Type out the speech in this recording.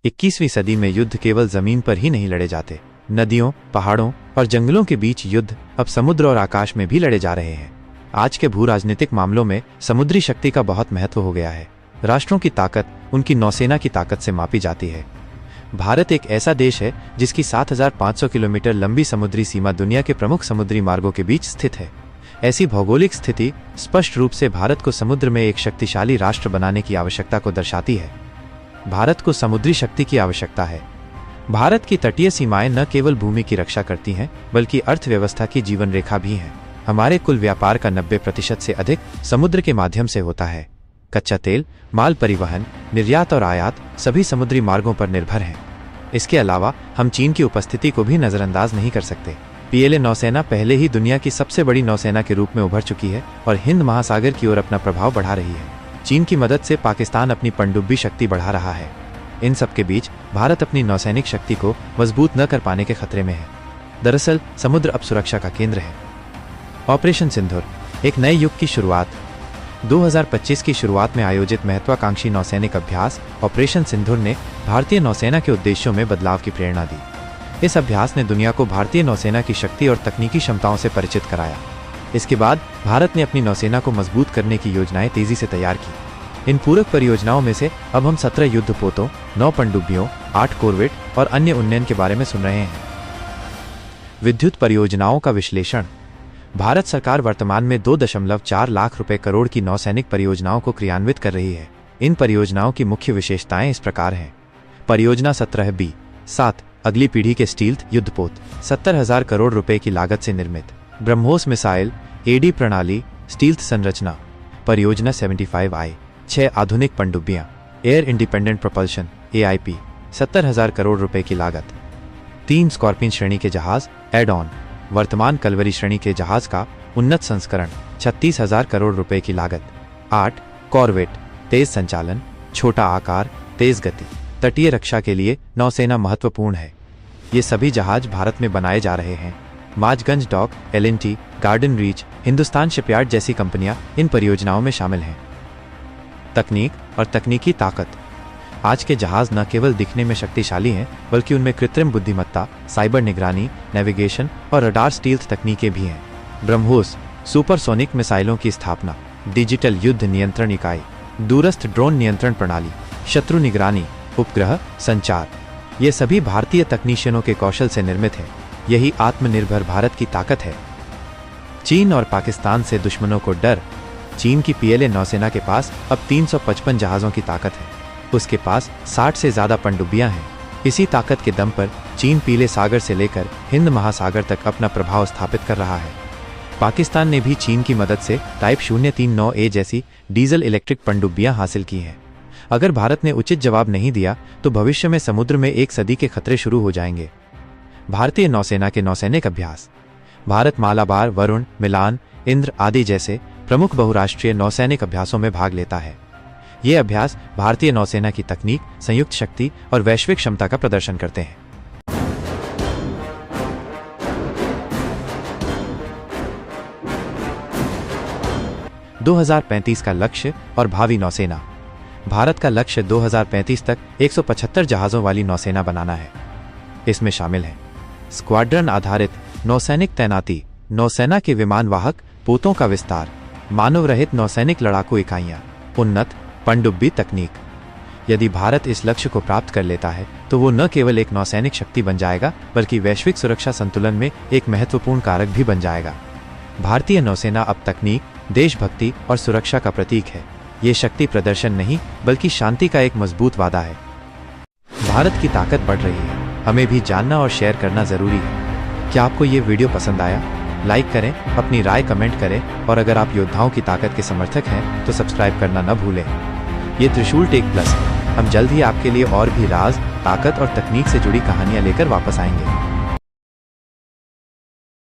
21वीं सदी में युद्ध केवल जमीन पर ही नहीं लड़े जाते। नदियों, पहाड़ों और जंगलों के बीच युद्ध अब समुद्र और आकाश में भी लड़े जा रहे हैं। आज के भू राजनीतिक मामलों में समुद्री शक्ति का बहुत महत्व हो गया है। राष्ट्रों की ताकत उनकी नौसेना की ताकत से मापी जाती है। भारत एक ऐसा देश है जिसकी 7,500 किलोमीटर लंबी समुद्री सीमा दुनिया के प्रमुख समुद्री मार्गों के बीच स्थित है। ऐसी भौगोलिक स्थिति स्पष्ट रूप से भारत को समुद्र में एक शक्तिशाली राष्ट्र बनाने की आवश्यकता को दर्शाती है। भारत को समुद्री शक्ति की आवश्यकता है। भारत की तटीय सीमाएं न केवल भूमि की रक्षा करती हैं, बल्कि अर्थव्यवस्था की जीवन रेखा भी हैं। हमारे कुल व्यापार का 90% से अधिक समुद्र के माध्यम से होता है। कच्चा तेल, माल परिवहन, निर्यात और आयात सभी समुद्री मार्गों पर निर्भर हैं। इसके अलावा हम चीन की उपस्थिति को भी नजरअंदाज नहीं कर सकते। पीएलए नौसेना पहले ही दुनिया की सबसे बड़ी नौसेना के रूप में उभर चुकी है और हिंद महासागर की ओर अपना प्रभाव बढ़ा रही है। चीन की मदद से पाकिस्तान अपनी पनडुब्बी शक्ति बढ़ा रहा है। इन सब के बीच भारत अपनी नौसैनिक शक्ति को मजबूत न कर पाने के खतरे में है। दरअसल समुद्र अब सुरक्षा का केंद्र है। ऑपरेशन सिंदूर, एक नए युग की शुरुआत। 2025 की शुरुआत में आयोजित महत्वाकांक्षी नौसैनिक अभ्यास ऑपरेशन सिंदूर ने भारतीय नौसेना के उद्देश्यों में बदलाव की प्रेरणा दी। इस अभ्यास ने दुनिया को भारतीय नौसेना की शक्ति और तकनीकी क्षमताओं से परिचित कराया। इसके बाद भारत ने अपनी नौसेना को मजबूत करने की योजनाएं तेजी से तैयार की। इन पूरक परियोजनाओं में से अब हम 17 युद्धपोतों, 9 पनडुब्बियों, 8 कॉरवेट और अन्य उन्नयन के बारे में सुन रहे हैं। विद्युत परियोजनाओं का विश्लेषण। भारत सरकार वर्तमान में 2.4 लाख रुपए करोड़ की नौसैनिक परियोजनाओं को क्रियान्वित कर रही है। इन परियोजनाओं की मुख्य विशेषताएं इस प्रकार हैं। परियोजना 17B-7 अगली पीढ़ी के स्टील्थ युद्धपोत, 70,000 करोड़ रुपए की लागत से निर्मित। ब्रह्मोस मिसाइल एडी प्रणाली स्टील्थ संरचना। परियोजना 75I 6 आधुनिक पनडुब्बियां, air independent propulsion AIP, 70,000 crore रुपए की लागत। 3 स्कॉर्पियन श्रेणी के जहाज एड ऑन, वर्तमान कलवरी श्रेणी के जहाज का उन्नत संस्करण, 36,000 करोड़ रुपए की लागत। 8 कॉरवेट, तेज संचालन, छोटा आकार, तेज गति। तटीय रक्षा के लिए नौसेना महत्वपूर्ण है। ये सभी जहाज भारत में बनाए जा रहे हैं। Mazagon Dock, L&T, Garden Reach, Hindustan shipyard जैसी कंपनियां इन परियोजनाओं में शामिल हैं। तकनीक और तकनीकी ताकत। आज के जहाज न केवल दिखने में शक्तिशाली हैं, बल्कि उनमें कृत्रिम बुद्धिमत्ता, साइबर निगरानी, नेविगेशन और रडार स्टील्थ तकनीकें भी हैं। ब्रह्मोस सुपरसोनिक मिसाइलों की स्थापना, डिजिटल युद्ध नियंत्रण इकाई, दूरस्थ ड्रोन नियंत्रण प्रणाली, शत्रु निगरानी, उपग्रह संचार, ये सभी भारतीय तकनीशियनों के कौशल से निर्मित है। यही आत्मनिर्भर भारत की ताकत है। चीन और पाकिस्तान से दुश्मनों को डर। चीन की पीएलए नौसेना के पास अब 355 जहाजों की ताकत है। उसके पास 60 से ज्यादा पनडुब्बियां हैं। इसी ताकत के दम पर चीन पीले सागर से लेकर हिंद महासागर तक अपना प्रभाव स्थापित कर रहा है। पाकिस्तान ने भी चीन की मदद से टाइप 039A जैसी डीजल इलेक्ट्रिक पनडुब्बियां हासिल की हैं। अगर भारत ने उचित जवाब नहीं दिया तो भविष्य में समुद्र में एक सदी के खतरे शुरू हो जाएंगे। भारतीय नौसेना के नौसैनिक अभ्यास। भारत मालाबार, वरुण, मिलान, इंद्र आदि जैसे प्रमुख बहुराष्ट्रीय नौसैनिक अभ्यासों में भाग लेता है। ये अभ्यास भारतीय नौसेना की तकनीक, संयुक्त शक्ति और वैश्विक क्षमता का प्रदर्शन करते हैं। – 2035 का लक्ष्य और भावी नौसेना। भारत का लक्ष्य 2035 तक 175 जहाजों वाली नौसेना बनाना है। इसमें शामिल है स्क्वाड्रन आधारित नौसैनिक तैनाती, नौसेना के विमान वाहक पोतों का विस्तार, मानव रहित नौसैनिक लड़ाकू इकाइयां, उन्नत पनडुब्बी तकनीक। यदि भारत इस लक्ष्य को प्राप्त कर लेता है तो वो न केवल एक नौसैनिक शक्ति बन जाएगा, बल्कि वैश्विक सुरक्षा संतुलन में एक महत्वपूर्ण कारक भी बन जाएगा। भारतीय नौसेना अब तकनीक, देशभक्ति और सुरक्षा का प्रतीक है। ये शक्ति प्रदर्शन नहीं, बल्कि शांति का एक मजबूत वादा है। भारत की ताकत बढ़ रही है, हमें भी जानना और शेयर करना जरूरी है। क्या आपको ये वीडियो पसंद आया? लाइक करें, अपनी राय कमेंट करें और अगर आप योद्धाओं की ताकत के समर्थक हैं तो सब्सक्राइब करना न भूलें। ये त्रिशूल टेक प्लस है। हम जल्द ही आपके लिए और भी राज, ताकत और तकनीक से जुड़ी कहानियां लेकर वापस आएंगे।